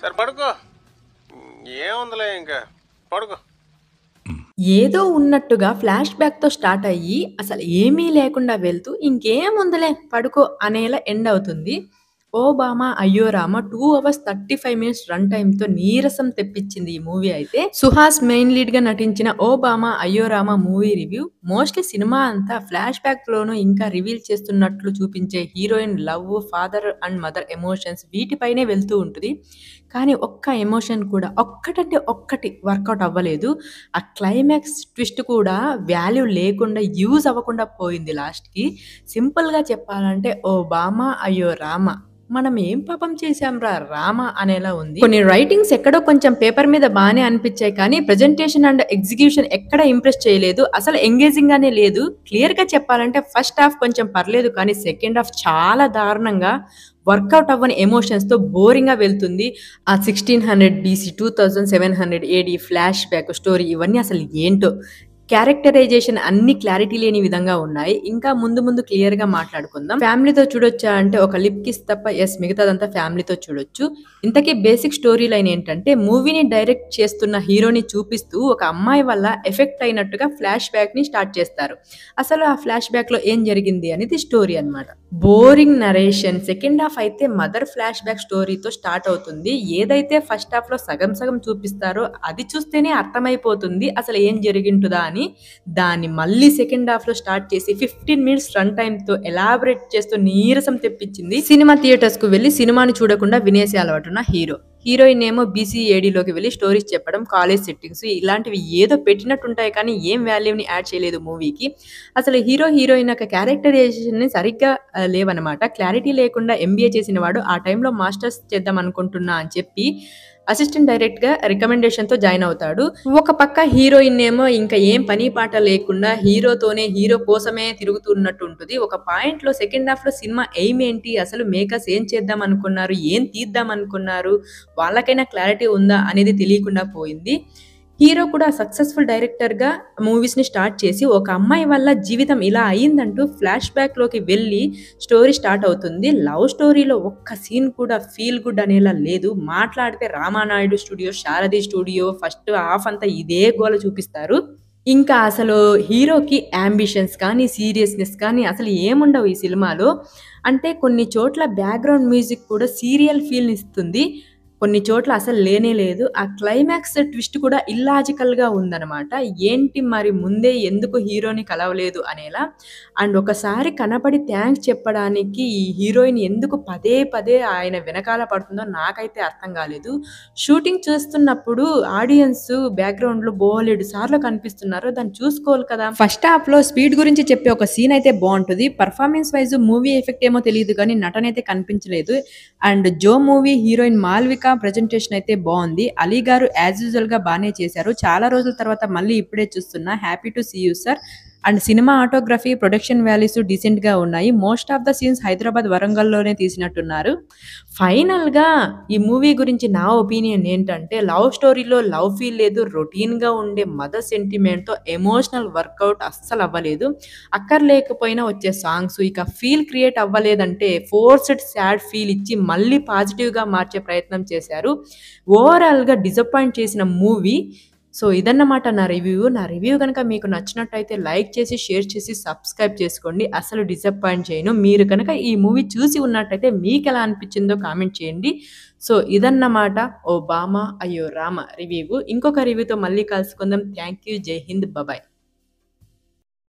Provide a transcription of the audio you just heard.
సరే పడుకో. ఏముందిలే ఇంకా పడుకో. ఏదో ఉన్నట్టుగా ఫ్లాష్ బ్యాక్‌తో స్టార్ట్ అయ్యి, అసలు ఏమీ లేకుండా వెళ్తూ ఇంకేముందిలే పడుకో అనేలా ఎండ్ అవుతుంది. 'ఓ Bhama Ayyo Rama' 2 hours 35 minutes run టైమ్‌తో నీరసం తెప్పించింది ఈ మూవీ అయితే. సుహాస్ మెయిన్ లీడ్‌గా నటించిన 'O Bhama Ayyo Rama' movie review. Mostly సినిమా అంతా ఫ్లాష్ బ్యాక్‌లోనూ ఇంకా రివీల్ చేస్తున్నట్లు చూపించే heroine love, father and mother emotions వీటిపైనే వెళ్తూ ఉంటది. కానీ ఒక్క ఎమోషన్ కూడా ఒక్కటంటే ఒక్కటి వర్కౌట్ అవ్వలేదు. ఆ క్లైమాక్స్ ట్విస్ట్ కూడా వాల్యూ లేకుండా, యూజ్ అవ్వకుండా పోయింది లాస్ట్‌కి. సింపుల్‌గా చెప్పాలంటే 'ఓ భామ అయ్యో రామ' మనం ఏం పాపం చేశాంరా రామ అనేలా ఉంది. కొన్ని రైటింగ్స్ ఎక్కడో కొంచెం పేపర్ మీద బానే అనిపించాయి కానీ ప్రెజెంటేషన్ అండ్ ఎగ్జిక్యూషన్ ఎక్కడ ఇంప్రెస్ చేయలేదు. అసలు ఎంగేజింగ్ గానే లేదు. క్లియర్ గా చెప్పాలంటే ఫస్ట్ హాఫ్ కొంచెం పర్లేదు కానీ సెకండ్ హాఫ్ చాలా దారుణంగా వర్కౌట్ అవ్వని ఎమోషన్స్ తో బోరింగ్ గా వెళ్తుంది. ఆ 1600 BC 2700 AD flash back story ఇవన్నీ అసలు ఏంటో. క్యారెక్టరైజేషన్ అన్ని క్లారిటీ లేని విధంగా ఉన్నాయి. ఇంకా ముందు ముందు క్లియర్ గా మాట్లాడుకుందాం. ఫ్యామిలీతో చూడొచ్చా అంటే ఒక లిప్ కిస్ తప్ప ఎస్ మిగతాదంతా ఫ్యామిలీతో చూడొచ్చు. ఇంతకీ బేసిక్ స్టోరీ లైన్ ఏంటంటే మూవీని డైరెక్ట్ చేస్తున్న హీరోని చూపిస్తూ ఒక అమ్మాయి వల్ల ఎఫెక్ట్ అయినట్టుగా ఫ్లాష్ బ్యాక్ ని స్టార్ట్ చేస్తారు. అసలు ఆ ఫ్లాష్ బ్యాక్ లో ఏం జరిగింది అనేది స్టోరీ అన్నమాట. Boring narration. సెకండ్ హాఫ్ అయితే మదర్ ఫ్లాష్ బ్యాక్ స్టోరీతో స్టార్ట్ అవుతుంది. ఏదైతే ఫస్ట్ హాఫ్ లో సగం సగం చూపిస్తారో అది చూస్తేనే అర్థమైపోతుంది అసలు ఏం జరిగింటుందా అని. దాన్ని మళ్ళీ సెకండ్ హాఫ్ లో స్టార్ట్ చేసి 15 మినిట్స్ రన్ టైమ్ తో ఎలాబరేట్ చేస్తూ నీరసం తెప్పించింది. సినిమా థియేటర్స్ కు వెళ్లి సినిమాని చూడకుండా వినేసే అలవాటున్న హీరో. హీరోయిన్ ఏమో బీసీఏడీలోకి వెళ్ళి స్టోరీస్ చెప్పడం, కాలేజ్ సెట్టింగ్స్ ఇలాంటివి ఏదో పెట్టినట్టుంటాయి కానీ ఏం వాల్యూని యాడ్ చేయలేదు మూవీకి. అసలు హీరోయిన్ యొక్క క్యారెక్టరైజేషన్ సరిగ్గా లేవన్నమాట. క్లారిటీ లేకుండా ఎంబీఏ చేసిన వాడు ఆ టైంలో మాస్టర్స్ చేద్దాం అనుకుంటున్నా అని చెప్పి అసిస్టెంట్ డైరెక్ట్ గా రికమెండేషన్ తో జాయిన్ అవుతాడు. ఒక పక్క హీరోయిన్ ఏమో ఇంకా ఏం పని పాట లేకుండా హీరో కోసమే తిరుగుతున్నట్టు ఉంటుంది. ఒక పాయింట్ లో సెకండ్ హాఫ్ లో సినిమా ఎయిమ్ ఏంటి, అసలు మేకర్స్ ఏం చేద్దాం అనుకున్నారు, ఏం తీద్దాం అనుకున్నారు, వాళ్ళకైనా క్లారిటీ ఉందా అనేది తెలియకుండా పోయింది. హీరో కూడా సక్సెస్ఫుల్ డైరెక్టర్ గా మూవీస్ ని స్టార్ట్ చేసి ఒక అమ్మాయి వల్ల జీవితం ఇలా అయిందంటూ ఫ్లాష్ బ్యాక్ లోకి వెళ్ళి స్టోరీ స్టార్ట్ అవుతుంది. లవ్ స్టోరీలో ఒక్క సీన్ కూడా ఫీల్ గుడ్ అనేలా లేదు. మాట్లాడితే Ramanaidu studio, Saradhi studio first half అంతా ఇదే గోల చూపిస్తారు. ఇంకా అసలు హీరోకి అంబిషన్స్ కానీ సీరియస్నెస్ కానీ అసలు ఏముండవు ఈ సినిమాలో. అంటే కొన్ని చోట్ల బ్యాక్గ్రౌండ్ మ్యూజిక్ కూడా సీరియల్ ఫీల్ ఇస్తుంది, కొన్ని చోట్ల అసలు లేనే లేదు. ఆ క్లైమాక్స్ ట్విస్ట్ కూడా ఇల్లాజికల్ గా ఉందన్నమాట. ఏంటి మరి ముందే ఎందుకు హీరోని కలవలేదు అనేలా. అండ్ ఒకసారి కనపడి థ్యాంక్స్ చెప్పడానికి ఈ హీరోయిన్ ఎందుకు పదే పదే ఆయన వెనకాల పడుతుందో నాకైతే అర్థం కాలేదు. షూటింగ్ చేస్తున్నప్పుడు ఆడియన్స్ బ్యాక్గ్రౌండ్ లో బోలెడు సార్లు కనిపిస్తున్నారు, దాన్ని చూసుకోవాలి కదా. ఫస్ట్ హాఫ్ లో స్పీడ్ గురించి చెప్పే ఒక సీన్ అయితే బాగుంటుంది. పర్ఫార్మెన్స్ వైజ్ మూవీ ఎఫెక్ట్ ఏమో తెలియదు కానీ నటన అయితే కనిపించలేదు. And Jo movie heroine Malvika presentation అయితే బాగుంది. అలీ గారు యాజ్ యూజువల్ గా బాగానే చేశారు. చాలా రోజుల తర్వాత మళ్ళీ ఇప్పుడే చూస్తున్నా. Happy to see you sir. And సినిమా ఆటోగ్రఫీ, ప్రొడక్షన్ వాల్యూస్ డీసెంట్ గా ఉన్నాయి. Most of the scenes Hyderabad, వరంగల్లోనే తీసినట్టున్నారు. ఫైనల్ గా ఈ మూవీ గురించి నా ఒపీనియన్ ఏంటంటే లవ్ స్టోరీలో లవ్ ఫీల్ లేదు. రొటీన్ గా ఉండే మదర్ సెంటిమెంట్ తో ఎమోషనల్ వర్కౌట్ అస్సలు అవ్వలేదు. అక్కర్లేకపోయినా వచ్చే సాంగ్స్ ఇక ఫీల్ క్రియేట్ అవ్వలేదంటే ఫోర్స్డ్ సాడ్ ఫీల్ ఇచ్చి మళ్ళీ పాజిటివ్ గా మార్చే ప్రయత్నం చేశారు. ఓవరాల్ గా డిసప్పాయింట్ చేసిన మూవీ. సో ఇదన్నమాట నా రివ్యూ కనుక మీకు నచ్చినట్టయితే లైక్ చేసి, షేర్ చేసి, సబ్స్క్రైబ్ చేసుకోండి. అసలు డిసప్పాయింట్ చేయను. మీరు కనుక ఈ మూవీ చూసి ఉన్నట్టయితే మీకు ఎలా అనిపించిందో కామెంట్ చేయండి. సో ఇదన్నమాట 'ఓ భామ అయ్యో రామ' రివ్యూ. ఇంకొక రివ్యూతో మళ్ళీ కలుసుకుందాం. Thank you. జై హింద్. బాయ్.